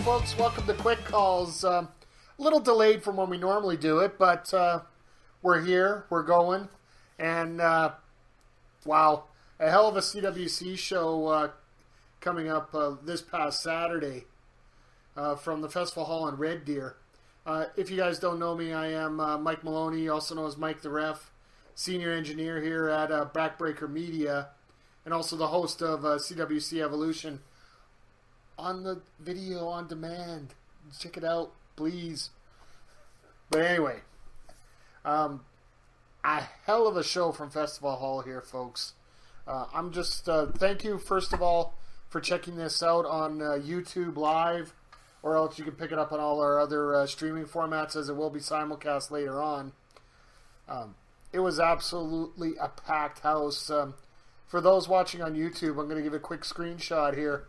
folks. Welcome to Quick Calls. A little delayed from when we normally do it, but we're here, we're going, and wow, a hell of a CWC show coming up this past Saturday from the Festival Hall in Red Deer. If you guys don't know me, I am Mike Maloney, also known as Mike the Ref, senior engineer here at Backbreaker Media, and also the host of CWC Evolution on the video on demand. Check it out, please. But anyway, a hell of a show from Festival Hall here, folks. I'm just, thank you, first of all, for checking this out on YouTube Live, or else you can pick it up on all our other streaming formats, as it will be simulcast later on. It was absolutely a packed house. For those watching on YouTube, I'm going to give a quick screenshot here.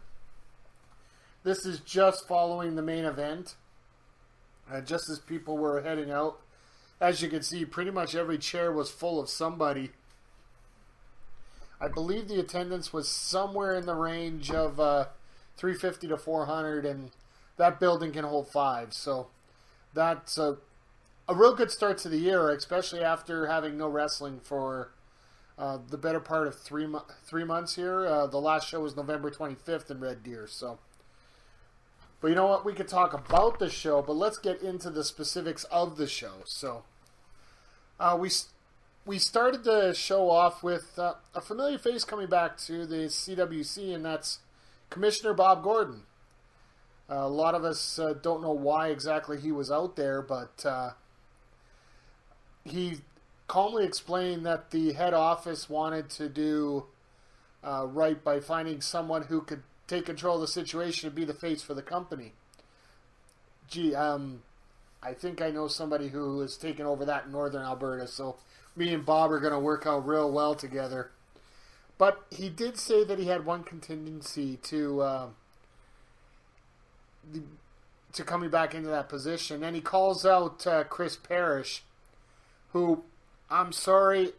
This is just following the main event, just as people were heading out. As you can see, pretty much every chair was full of somebody. I believe the attendance was somewhere in the range of 350 to 400, and that building can hold 5. So that's a real good start to the year, especially after having no wrestling for the better part of 3 months here. The last show was November 25th in Red Deer, so... But you know what? We could talk about the show, but let's get into the specifics of the show. So, we started the show off with a familiar face coming back to the CWC, and that's Commissioner Bob Gordon. A lot of us don't know why exactly he was out there, but he calmly explained that the head office wanted to do right by finding someone who could take control of the situation and be the face for the company. Gee, I think I know somebody who has taken over that in Northern Alberta, so me and Bob are going to work out real well together. But he did say that he had one contingency to coming back into that position, and he calls out Chris Parrish, who, I'm sorry,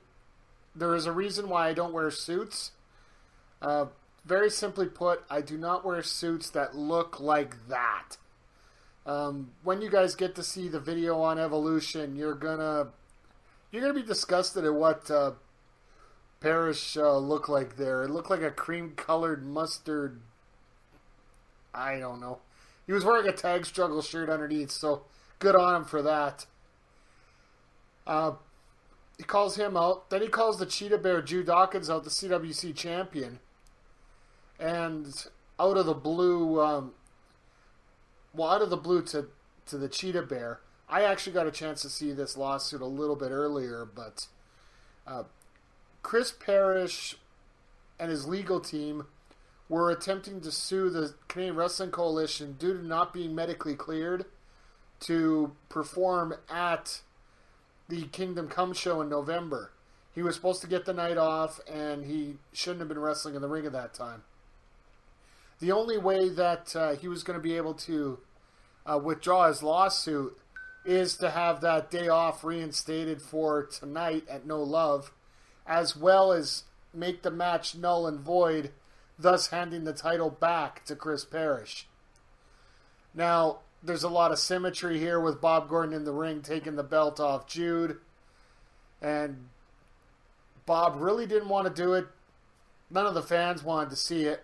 there is a reason why I don't wear suits. Very simply put, I do not wear suits that look like that. When you guys get to see the video on Evolution, you're gonna be disgusted at what Parrish looked like there. It looked like a cream-colored mustard. I don't know. He was wearing a Tag Struggle shirt underneath, so good on him for that. He calls him out. Then he calls the Cheetah Bear, Drew Dawkins, out, the CWC champion. And out of the blue, out of the blue to the Cheetah Bear, I actually got a chance to see this lawsuit a little bit earlier, but Chris Parrish and his legal team were attempting to sue the Canadian Wrestling Coalition due to not being medically cleared to perform at the Kingdom Come show in November. He was supposed to get the night off, and he shouldn't have been wrestling in the ring at that time. The only way that he was going to be able to withdraw his lawsuit is to have that day off reinstated for tonight at No Love, as well as make the match null and void, thus handing the title back to Chris Parrish. Now, there's a lot of symmetry here with Bob Gordon in the ring taking the belt off Jude, and Bob really didn't want to do it. None of the fans wanted to see it.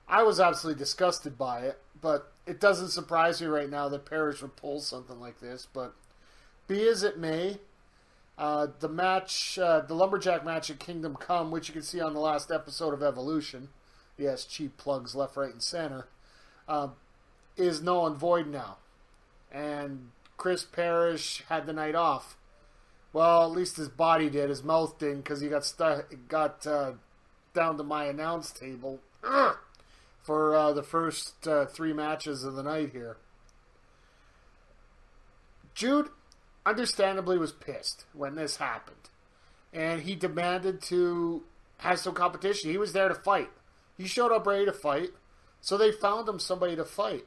I was absolutely disgusted by it, but it doesn't surprise me right now that Parrish would pull something like this. But be as it may, the match, the Lumberjack match at Kingdom Come, which you can see on the last episode of Evolution, yes, cheap plugs left, right, and center, is null and void now. And Chris Parrish had the night off. Well, at least his body did. His mouth didn't, because he got down to my announce table. Ugh! For the first 3 matches of the night here. Jude, understandably, was pissed when this happened. And he demanded to have some competition. He was there to fight. He showed up ready to fight. So they found him somebody to fight.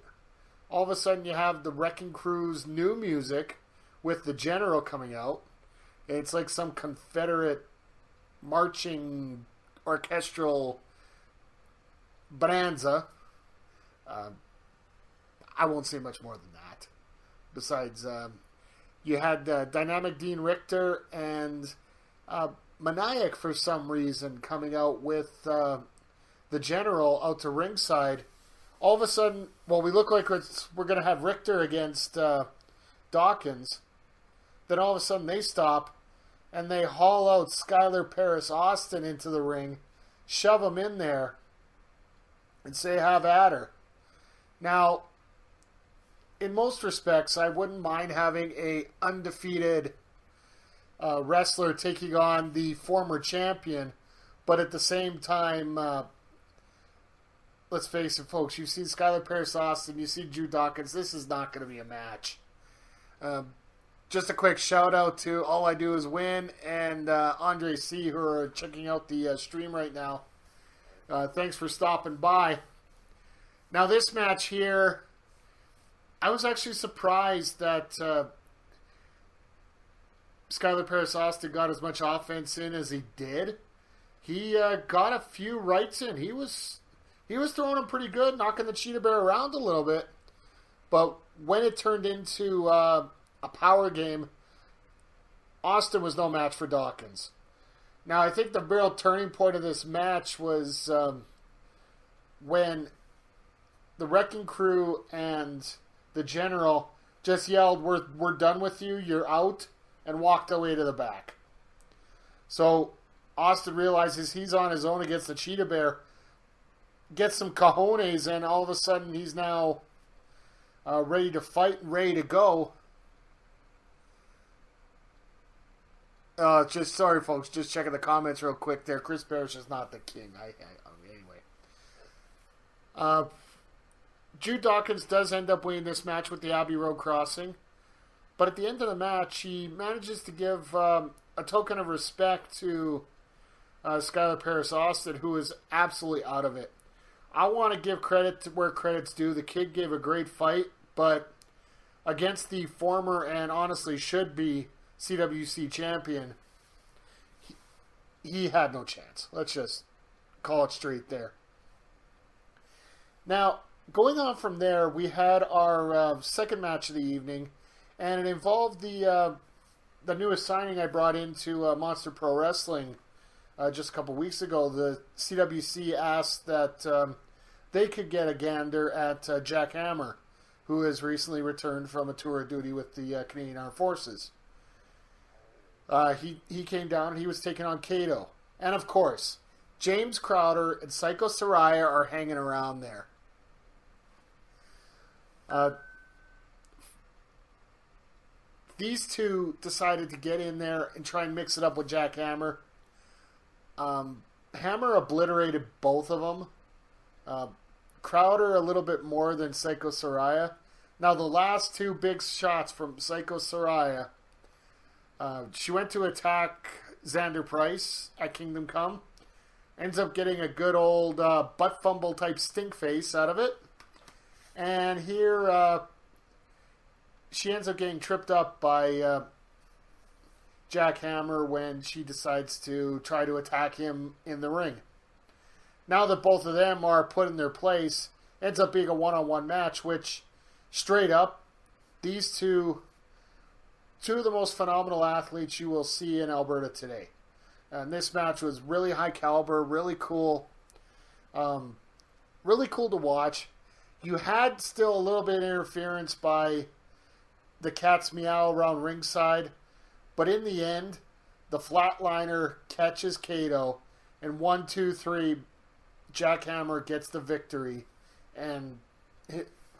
All of a sudden you have the Wrecking Crew's new music with the General coming out. It's like some Confederate marching orchestral bonanza. I won't say much more than that. Besides, you had Dynamic Dean Richter and Maniac for some reason coming out with the General out to ringside. All of a sudden, well, we look like we're going to have Richter against Dawkins. Then all of a sudden they stop and they haul out Skylar Paris Austin into the ring, shove him in there, and say, have at her. Now, in most respects, I wouldn't mind having a undefeated wrestler taking on the former champion, but at the same time, let's face it, folks, you've seen Skylar Paris Austin, you've seen Drew Dawkins, this is not going to be a match. Just a quick shout out to All I Do Is Win and Andre C, who are checking out the stream right now. Thanks for stopping by. Now this match here, I was actually surprised that Skylar Paris Austin got as much offense in as he did. He got a few rights in. He was throwing them pretty good, knocking the Cheetah Bear around a little bit. But when it turned into a power game, Austin was no match for Dawkins. Now, I think the real turning point of this match was when the Wrecking Crew and the General just yelled, we're done with you, you're out, and walked away to the back. So Austin realizes he's on his own against the Cheetah Bear, gets some cojones, and all of a sudden he's now ready to fight and ready to go. Sorry, folks, just checking the comments real quick there. Chris Parrish is not the king. Anyway. Drew Dawkins does end up winning this match with the Abbey Road Crossing. But at the end of the match, he manages to give a token of respect to Skylar Paris Austin, who is absolutely out of it. I want to give credit to where credit's due. The kid gave a great fight, but against the former and honestly should be CWC champion, he had no chance. Let's just call it straight there. Now, going on from there, we had our second match of the evening, and it involved the newest signing I brought into Monster Pro Wrestling just a couple weeks ago. The CWC asked that they could get a gander at Jack Hammer, who has recently returned from a tour of duty with the Canadian Armed Forces. He came down and he was taking on Kato. And of course, James Crowder and Psycho Saraya are hanging around there. These two decided to get in there and try and mix it up with Jack Hammer. Hammer obliterated both of them. Crowder a little bit more than Psycho Saraya. Now the last two big shots from Psycho Saraya, she went to attack Xander Price at Kingdom Come. Ends up getting a good old butt fumble type stink face out of it. And here she ends up getting tripped up by Jack Hammer when she decides to try to attack him in the ring. Now that both of them are put in their place, ends up being a one-on-one match, which straight up, these two of the most phenomenal athletes you will see in Alberta today. And this match was really high caliber, really cool. Really cool to watch. You had still a little bit of interference by the cat's meow around ringside. But in the end, the flatliner catches Kato. And 1, 2, 3, Jack Hammer gets the victory. And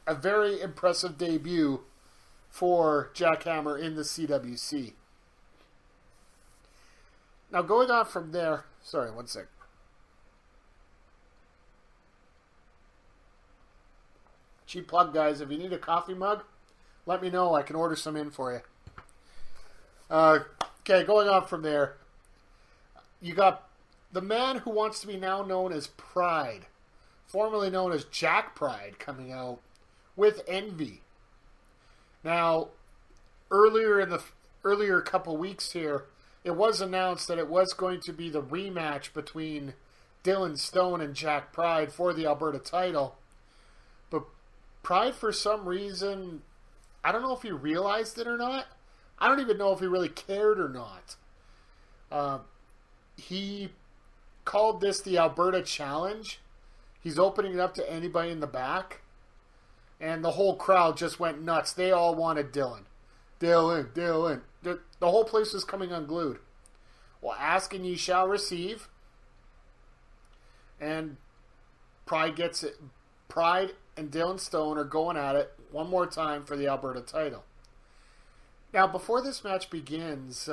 a very impressive debut for Jack Hammer in the CWC. Now going on from there, sorry, one sec. Cheap plug, guys. If you need a coffee mug, let me know. I can order some in for you. Okay, going on from there. You got the man who wants to be now known as Pride, formerly known as Jack Pride, coming out with Envy. Now, earlier couple weeks here, it was announced that it was going to be the rematch between Dylan Stone and Jack Pride for the Alberta title. But Pride, for some reason, I don't know if he realized it or not. I don't even know if he really cared or not. He called this the Alberta Challenge. He's opening it up to anybody in the back. And the whole crowd just went nuts. They all wanted Dylan. Dylan. The whole place was coming unglued. Well, ask and ye shall receive. And Pride gets it. Pride and Dylan Stone are going at it one more time for the Alberta title. Now, before this match begins,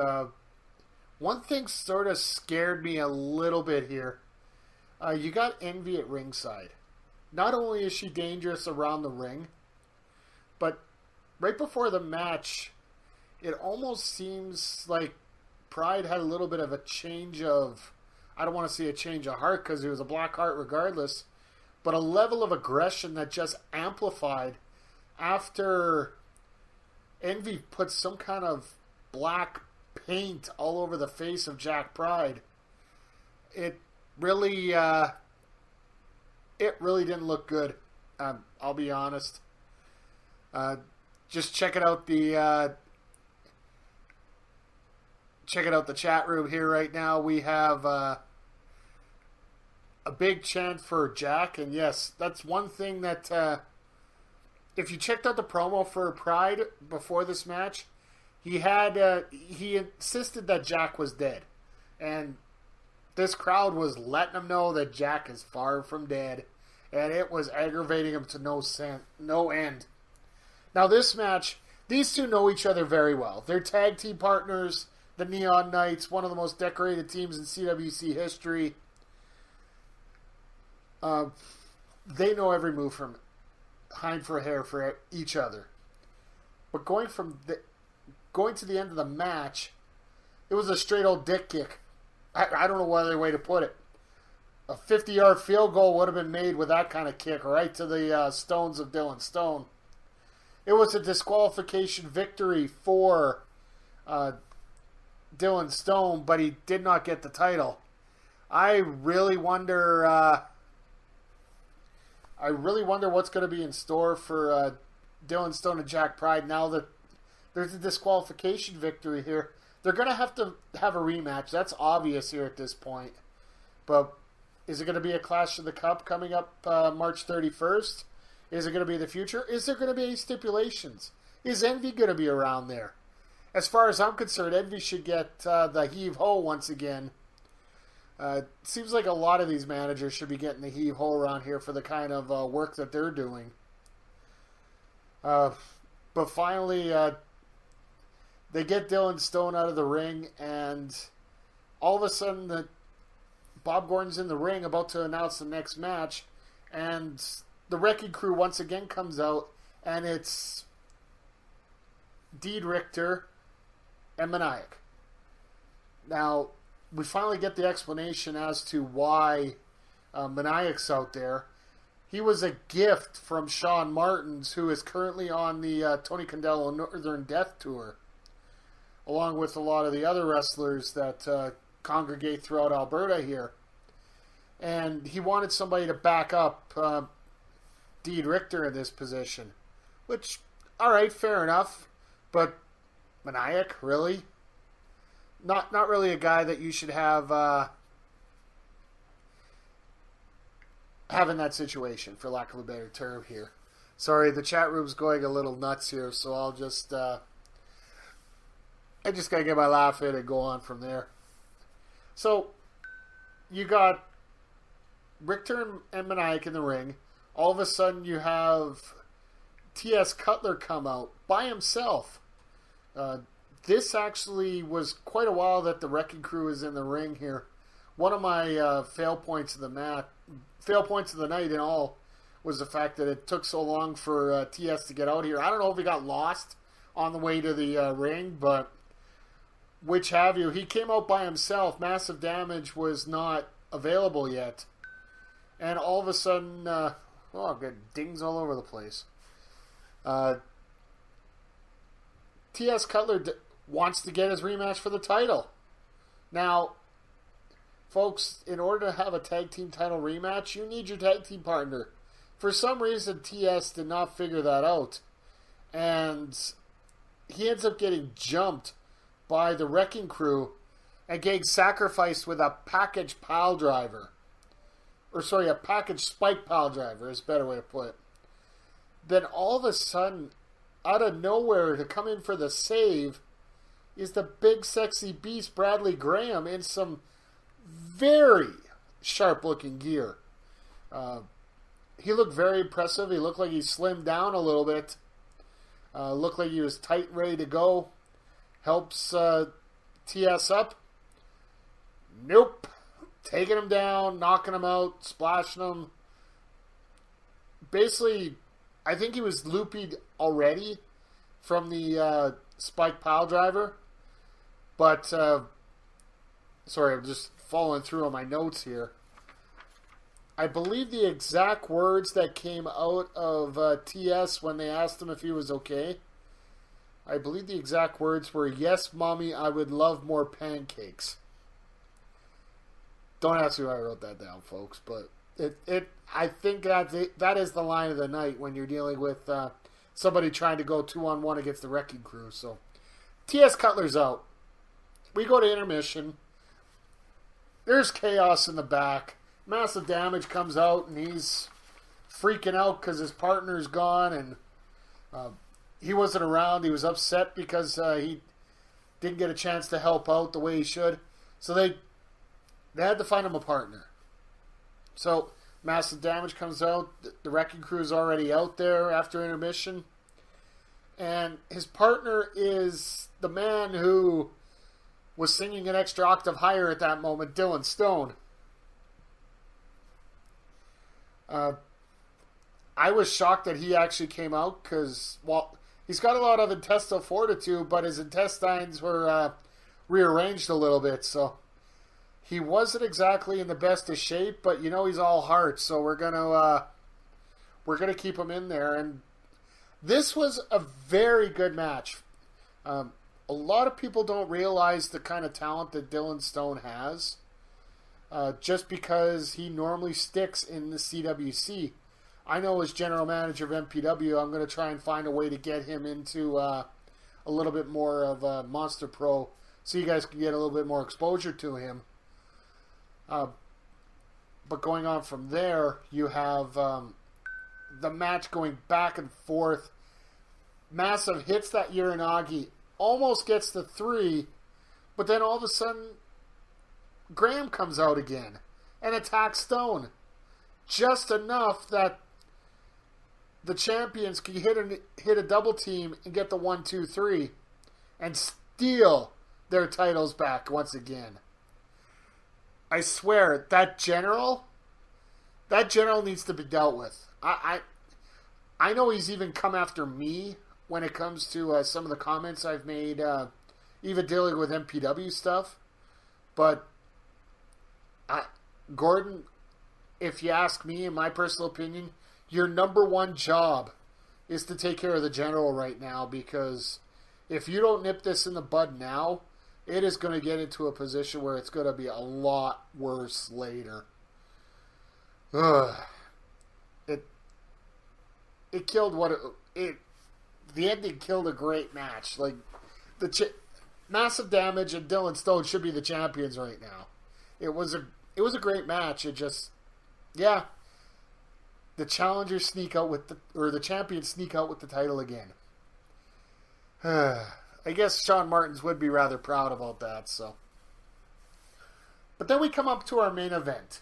one thing sort of scared me a little bit here. You got Envy at ringside. Not only is she dangerous around the ring, but right before the match, it almost seems like Pride had a little bit of a change of, I don't want to say a change of heart because it was a black heart regardless, but a level of aggression that just amplified after Envy put some kind of black paint all over the face of Jack Pride. It really didn't look good. I'll be honest. Just checking out the chat room here right now. We have a big chant for Jack, and yes, that's one thing that if you checked out the promo for Pride before this match, he insisted that Jack was dead, and this crowd was letting him know that Jack is far from dead, and it was aggravating him to no end. Now this match, these two know each other very well. They're tag team partners, the Neon Knights, one of the most decorated teams in CWC history. They know every move from hind for hair for each other. But going to the end of the match, it was a straight old dick kick. I don't know what other way to put it. A 50-yard field goal would have been made with that kind of kick right to the stones of Dylan Stone. It was a disqualification victory for Dylan Stone, but he did not get the title. I really wonder what's going to be in store for Dylan Stone and Jack Pride now that there's a disqualification victory here. They're going to have a rematch. That's obvious here at this point. But is it going to be a Clash of the Cup coming up March 31st? Is it going to be the future? Is there going to be any stipulations? Is Envy going to be around there? As far as I'm concerned, Envy should get the heave-ho once again. Seems like a lot of these managers should be getting the heave-ho around here for the kind of work that they're doing. But finally, they get Dylan Stone out of the ring, and all of a sudden, Bob Gordon's in the ring about to announce the next match, and the Wrecking Crew once again comes out, and it's Deed Richter and Maniac. Now, we finally get the explanation as to why Maniac's out there. He was a gift from Sean Martins, who is currently on the Tony Condello Northern Death Tour, along with a lot of the other wrestlers that congregate throughout Alberta here. And he wanted somebody to back up Deed Richter in this position. Which, alright, fair enough. But Maniac, really? Not really a guy that you should have in that situation, for lack of a better term here. Sorry, the chat room's going a little nuts here, so I'll just I just gotta get my laugh in and go on from there. So you got Richter and Maniac in the ring. All of a sudden you have T.S. Cutler come out by himself. This actually was quite a while that the Wrecking Crew is in the ring here. One of my fail points of the night in all was the fact that it took so long for TS to get out here. I don't know if he got lost on the way to the ring, but which have you. He came out by himself. Massive Damage was not available yet. And all of a sudden, I've got dings all over the place. T.S. Cutler wants to get his rematch for the title. Now, folks, in order to have a tag team title rematch, you need your tag team partner. For some reason, TS did not figure that out. And he ends up getting jumped by the Wrecking Crew and getting sacrificed with a package pile driver. Or sorry, a package spike pile driver is a better way to put it. Then all of a sudden, out of nowhere to come in for the save is the big sexy beast Bradley Graham in some very sharp looking gear. He looked very impressive. He looked like he slimmed down a little bit. Looked like he was tight and ready to go. Helps TS up. Nope. Taking him down, knocking him out, splashing him. Basically, I think he was looped already from the spike pile driver. But, sorry, I'm just following through on my notes here. I believe the exact words that came out of TS when they asked him if he was okay, I believe the exact words were, "Yes, Mommy, I would love more pancakes." Don't ask me why I wrote that down, folks, but I think that is the line of the night when you're dealing with somebody trying to go 2-on-1 against the Wrecking Crew. So, TS Cutler's out. We go to intermission. There's chaos in the back. Massive Damage comes out, and he's freaking out because his partner's gone, and he wasn't around. He was upset because he didn't get a chance to help out the way he should. So they had to find him a partner. So Massive Damage comes out. The Wrecking Crew is already out there after intermission. And his partner is the man who was singing an extra octave higher at that moment, Dylan Stone. I was shocked that he actually came out because, well, he's got a lot of intestinal fortitude, but his intestines were rearranged a little bit, so he wasn't exactly in the best of shape, but you know he's all heart, so we're gonna keep him in there. And this was a very good match. A lot of people don't realize the kind of talent that Dylan Stone has. Just because he normally sticks in the CWC. I know as general manager of MPW, I'm going to try and find a way to get him into a little bit more of Monster Pro so you guys can get a little bit more exposure to him. But going on from there, you have the match going back and forth. Massive hits that Uranagi, almost gets the 3, but then all of a sudden Graham comes out again and attacks Stone. Just enough that the champions can hit a double team and get the 1-2-3 and steal their titles back once again. I swear, that general needs to be dealt with. I know he's even come after me when it comes to some of the comments I've made, even dealing with MPW stuff. But Gordon, if you ask me, in my personal opinion, your number one job is to take care of the general right now, because if you don't nip this in the bud now, it is going to get into a position where it's going to be a lot worse later. Ugh. It killed the ending killed a great match. Like, Massive Damage and Dylan Stone should be the champions right now. It was a great match. It just, yeah, the challengers sneak out with the champions sneak out with the title again. I guess Shawn Martins would be rather proud about that. So, but then we come up to our main event,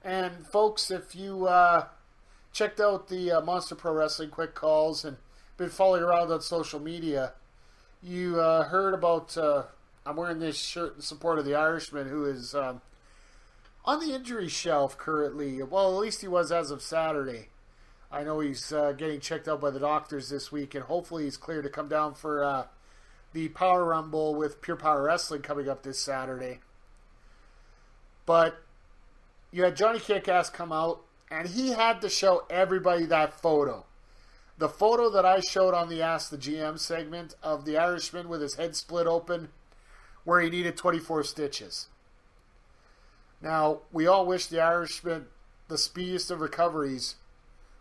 and folks, if you checked out the Monster Pro Wrestling Quick Calls and been following around on social media, you heard about. I'm wearing this shirt in support of the Irishman, who is on the injury shelf currently. Well, at least he was as of Saturday. I know he's getting checked out by the doctors this week, and hopefully he's clear to come down for the Power Rumble with Pure Power Wrestling coming up this Saturday. But you had Johnny Kick-Ass come out, and he had to show everybody that photo. The photo that I showed on the Ask the GM segment of the Irishman with his head split open, where he needed 24 stitches. Now, we all wish the Irishman the speediest of recoveries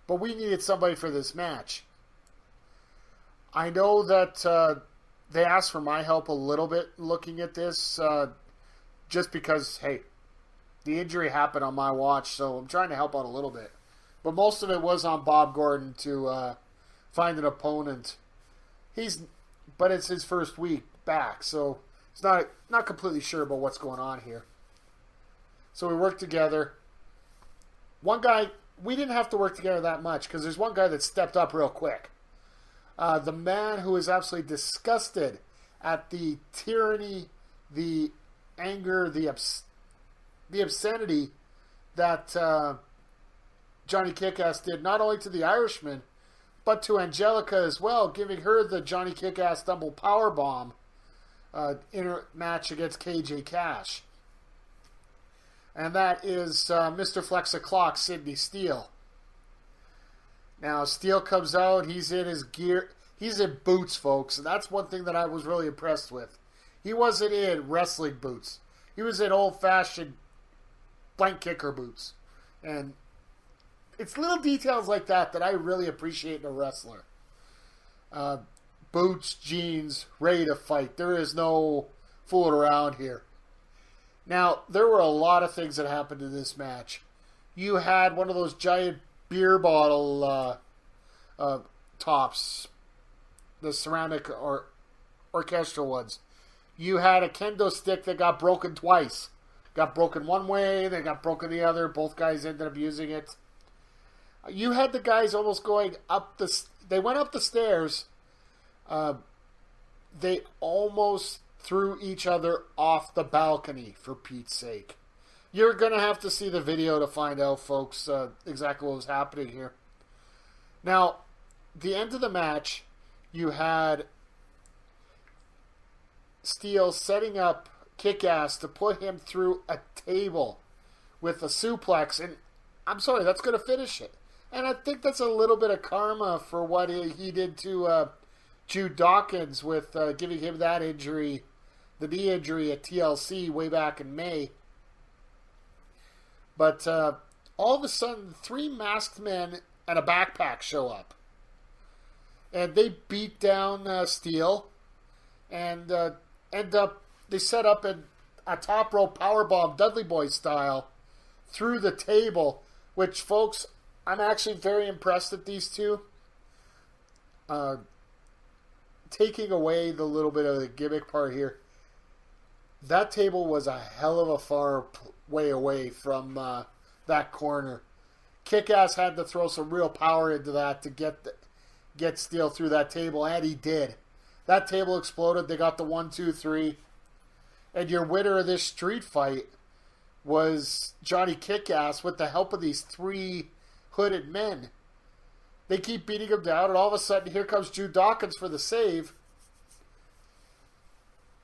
but we needed somebody for this match. I know that they asked for my help a little bit looking at this, just because, hey, the injury happened on my watch, so I'm trying to help out a little bit. But most of it was on Bob Gordon to find an opponent. But it's his first week back, so he's not completely sure about what's going on here. So we worked together. One guy, we didn't have to work together that much, because there's one guy that stepped up real quick. The man who is absolutely disgusted at the tyranny, the anger, the obscenity that Johnny Kickass did, not only to the Irishman, but to Angelica as well, giving her the Johnny Kickass double powerbomb in her match against KJ Cash. And that is Mr. Flex a Clock, Sidney Steele. Now, Steele comes out, he's in his gear, he's in boots, folks, and that's one thing that I was really impressed with. He wasn't in wrestling boots. He was in old-fashioned blank kicker boots. And it's little details like that that I really appreciate in a wrestler. Boots, jeans, ready to fight. There is no fooling around here. Now, there were a lot of things that happened in this match. You had one of those giant beer bottle tops, the ceramic or orchestral ones. You had a kendo stick that got broken twice. Got broken one way, then got broken the other. Both guys ended up using it. You had the guys almost going up they went up the stairs. They almost threw each other off the balcony, for Pete's sake. You're going to have to see the video to find out, folks, exactly what was happening here. Now, the end of the match, you had Steele setting up Kick-Ass to put him through a table with a suplex, and I'm sorry, that's going to finish it. And I think that's a little bit of karma for what he did to Jude Dawkins with giving him that injury, the knee injury at TLC way back in May. But all of a sudden, 3 masked men and a backpack show up. And they beat down Steele and they set up a top rope powerbomb, Dudley Boy style, through the table, which, folks, I'm actually very impressed at these two. Taking away the little bit of the gimmick part here, that table was a hell of a far way away from that corner. Kick-Ass had to throw some real power into that to get Steele through that table, and he did. That table exploded. They got the 1, 2, 3. And your winner of this street fight was Johnny Kick-Ass with the help of these 3 hooded men. They keep beating him down, and all of a sudden, here comes Jude Dawkins for the save.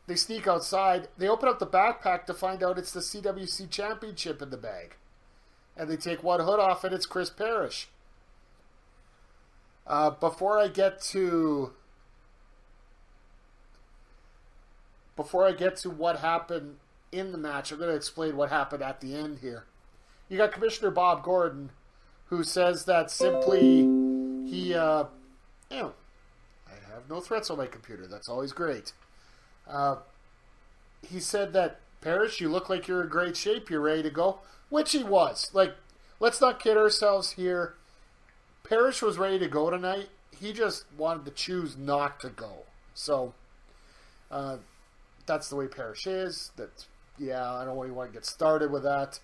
They sneak outside. They open up the backpack to find out it's the CWC Championship in the bag. And they take one hood off, and it's Chris Parrish. Before I get to what happened in the match, I'm going to explain what happened at the end here. You got Commissioner Bob Gordon, who says that simply I have no threats on my computer. That's always great. He said that, Parrish, you look like you're in great shape. You're ready to go. Which he was. Like, let's not kid ourselves here. Parrish was ready to go tonight. He just wanted to choose not to go. So, that's the way Parrish is. I don't really want to get started with that.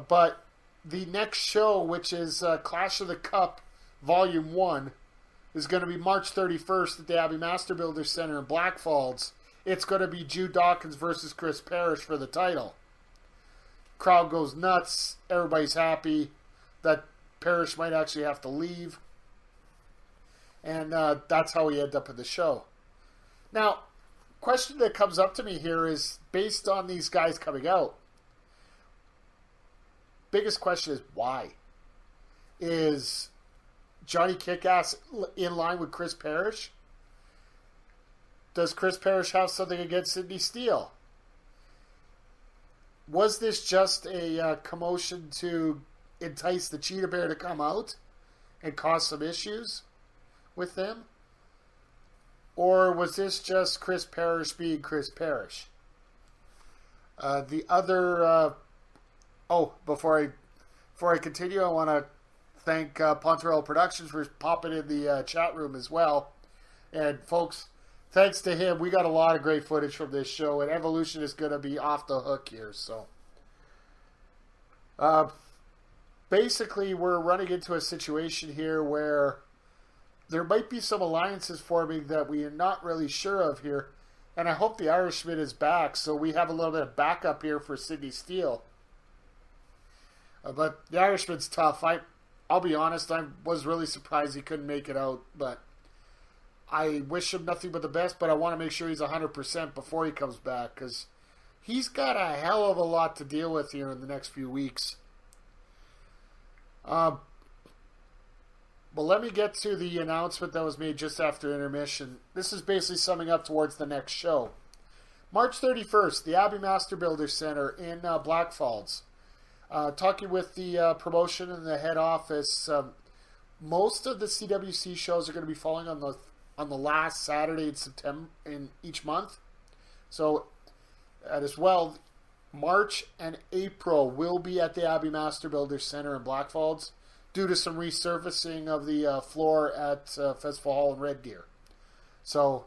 But the next show, which is Clash of the Cup Volume 1, is going to be March 31st at the Abbey Master Builder Center in Blackfalds. It's going to be Jude Dawkins versus Chris Parrish for the title. Crowd goes nuts. Everybody's happy that Parrish might actually have to leave. And that's how he ended up in the show. Now, question that comes up to me here is, based on these guys coming out, biggest question is why? Is Johnny Kick-Ass in line with Chris Parrish? Does Chris Parrish have something against Sidney Steele? Was this just a commotion to entice the Cheetah Bear to come out and caused some issues with them? Or was this just Chris Parrish being Chris Parrish? The other... before I continue, I want to thank Pontarello Productions for popping in the chat room as well. And folks, thanks to him, we got a lot of great footage from this show, and Evolution is going to be off the hook here. So, basically, we're running into a situation here where there might be some alliances forming that we are not really sure of here. And I hope the Irishman is back, so we have a little bit of backup here for Sidney Steele. But the Irishman's tough. I'll be honest, I was really surprised he couldn't make it out. But I wish him nothing but the best, but I want to make sure he's 100% before he comes back, because he's got a hell of a lot to deal with here in the next few weeks. But let me get to the announcement that was made just after intermission. This is basically summing up towards the next show. March 31st, the Abbey Master Builder Center in Blackfalds. Talking with the promotion and the head office, most of the CWC shows are going to be falling on the last Saturday in September in each month. So, as well, March and April will be at the Abbey Master Builder Center in Blackfalds due to some resurfacing of the floor at Festival Hall in Red Deer. So,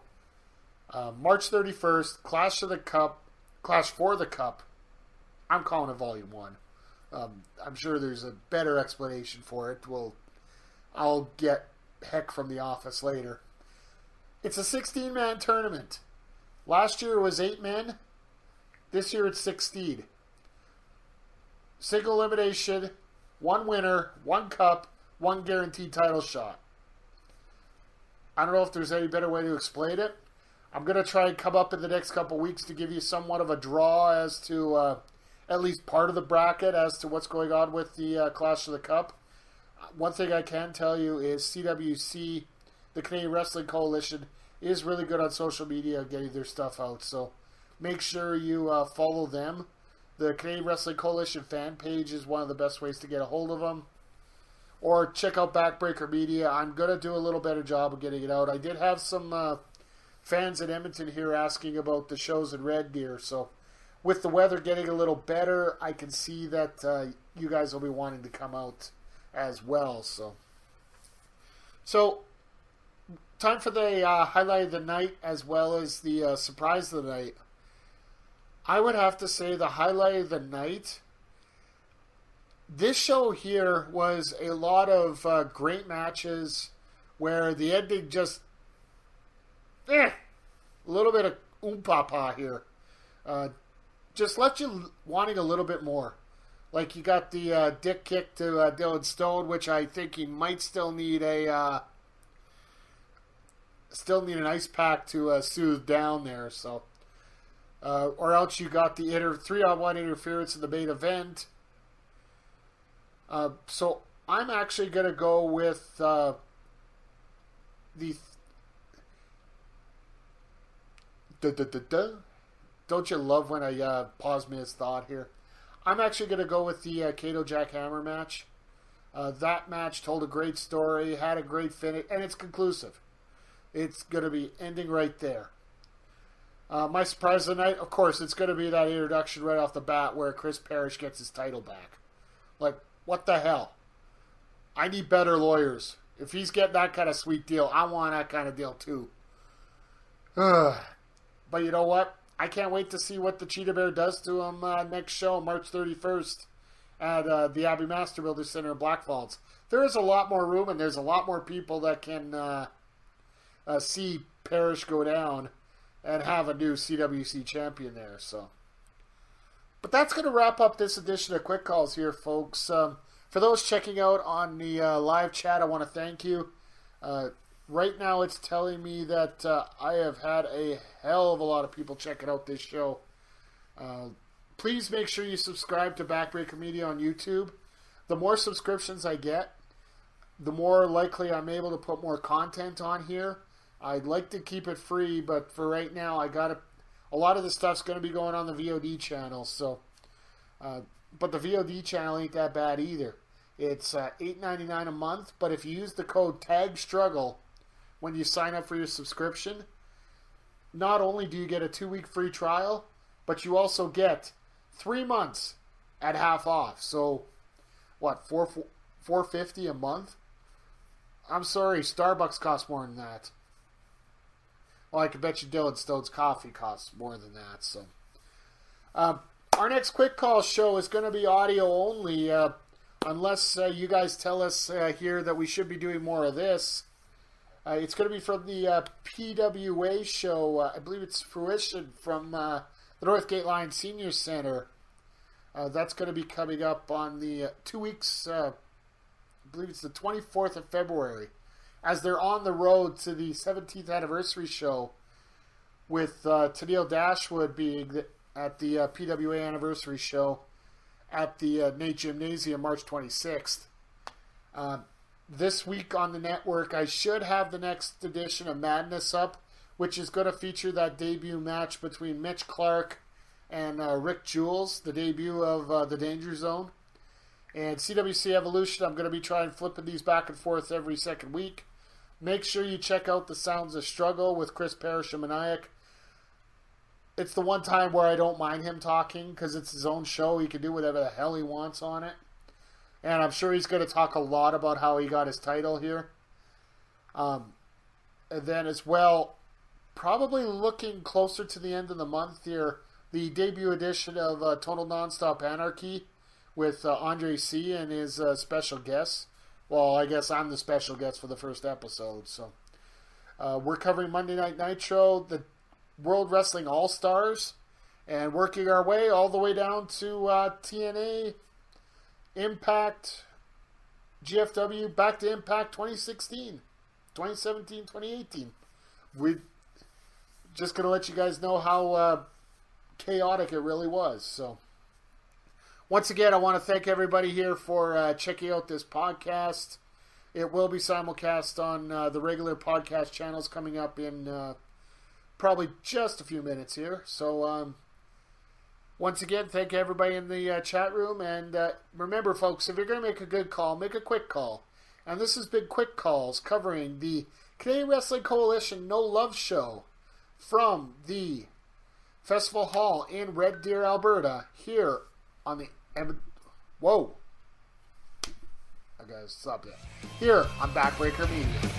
March 31st, Clash for the Cup. I'm calling it Volume 1. I'm sure there's a better explanation for it. I'll get heck from the office later. It's a 16-man tournament. Last year it was 8 men. This year it's 16. Single elimination, 1 winner, 1 cup, 1 guaranteed title shot. I don't know if there's any better way to explain it. I'm going to try and come up in the next couple weeks to give you somewhat of a draw as to at least part of the bracket as to what's going on with the Clash of the Cup. One thing I can tell you is CWC, the Canadian Wrestling Coalition, is really good on social media getting their stuff out. So make sure you follow them. The Canadian Wrestling Coalition fan page is one of the best ways to get a hold of them. Or check out Backbreaker Media. I'm going to do a little better job of getting it out. I did have some fans in Edmonton here asking about the shows in Red Deer. So with the weather getting a little better, I can see that you guys will be wanting to come out as well. So time for the highlight of the night as well as the surprise of the night. I would have to say the highlight of the night, this show here was a lot of great matches where the ending just, a little bit of oompah here. Just left you wanting a little bit more. Like you got the dick kick to Dylan Stone, which I think he might still need an ice pack to soothe down there. So, or else you got the 3-on-1 interference in the main event. So I'm actually going to go with Don't you love when I pause mid thought here? I'm actually going to go with the Kato Jack Hammer match. That match told a great story, had a great finish, and it's conclusive. It's going to be ending right there. My surprise of the night, of course, it's going to be that introduction right off the bat where Chris Parrish gets his title back. Like, what the hell? I need better lawyers. If he's getting that kind of sweet deal, I want that kind of deal too. But you know what? I can't wait to see what the Cheetah Bear does to him next show, March 31st, at the Abbey Master Builder Center in Blackfalds. There is a lot more room, and there's a lot more people that can see Parrish go down and have a new CWC champion there. So, but that's going to wrap up this edition of Quick Calls here, folks. For those checking out on the live chat, I want to thank you. Right now, it's telling me that I have had a hell of a lot of people checking out this show. Please make sure you subscribe to Backbreaker Media on YouTube. The more subscriptions I get, the more likely I'm able to put more content on here. I'd like to keep it free, but for right now, a lot of the stuff's going to be going on the VOD channel. So, but the VOD channel ain't that bad either. It's $8.99 a month, but if you use the code TAGSTRUGGLE when you sign up for your subscription, not only do you get a 2-week free trial, but you also get 3 months at half off. So, what, $4.50 a month? I'm sorry, Starbucks costs more than that. Well, I can bet you Dylan Stone's coffee costs more than that. So, our next quick call show is going to be audio only, unless you guys tell us here that we should be doing more of this. It's going to be from the PWA show. I believe it's Fruition from the Northgate Lions Senior Center. That's going to be coming up on the 2 weeks, I believe it's the 24th of February, as they're on the road to the 17th anniversary show, with Tennille Dashwood being at the PWA anniversary show at the Nate Gymnasium March 26th. This week on the network, I should have the next edition of Madness up, which is going to feature that debut match between Mitch Clark and Rick Jules, the debut of the Danger Zone. And CWC Evolution, I'm going to be trying flipping these back and forth every second week. Make sure you check out the Sounds of Struggle with Chris Parrish and Maniac. It's the one time where I don't mind him talking, because it's his own show. He can do whatever the hell he wants on it. And I'm sure he's going to talk a lot about how he got his title here. And then as well, probably looking closer to the end of the month here, the debut edition of Total Nonstop Anarchy with Andre C. and his special guests. Well, I guess I'm the special guest for the first episode. So we're covering Monday Night Nitro, the World Wrestling All-Stars, and working our way all the way down to TNA, Impact, GFW, back to Impact 2016, 2017, 2018. We're just going to let you guys know how chaotic it really was. So, once again, I want to thank everybody here for checking out this podcast. It will be simulcast on the regular podcast channels coming up in probably just a few minutes here. So, once again, thank everybody in the chat room. And remember, folks, if you're going to make a good call, make a quick call. And this has been Quick Calls covering the Canadian Wrestling Coalition No Love Show from the Festival Hall in Red Deer, Alberta, here on the... Whoa. I gotta stop that. Here on Backbreaker Media.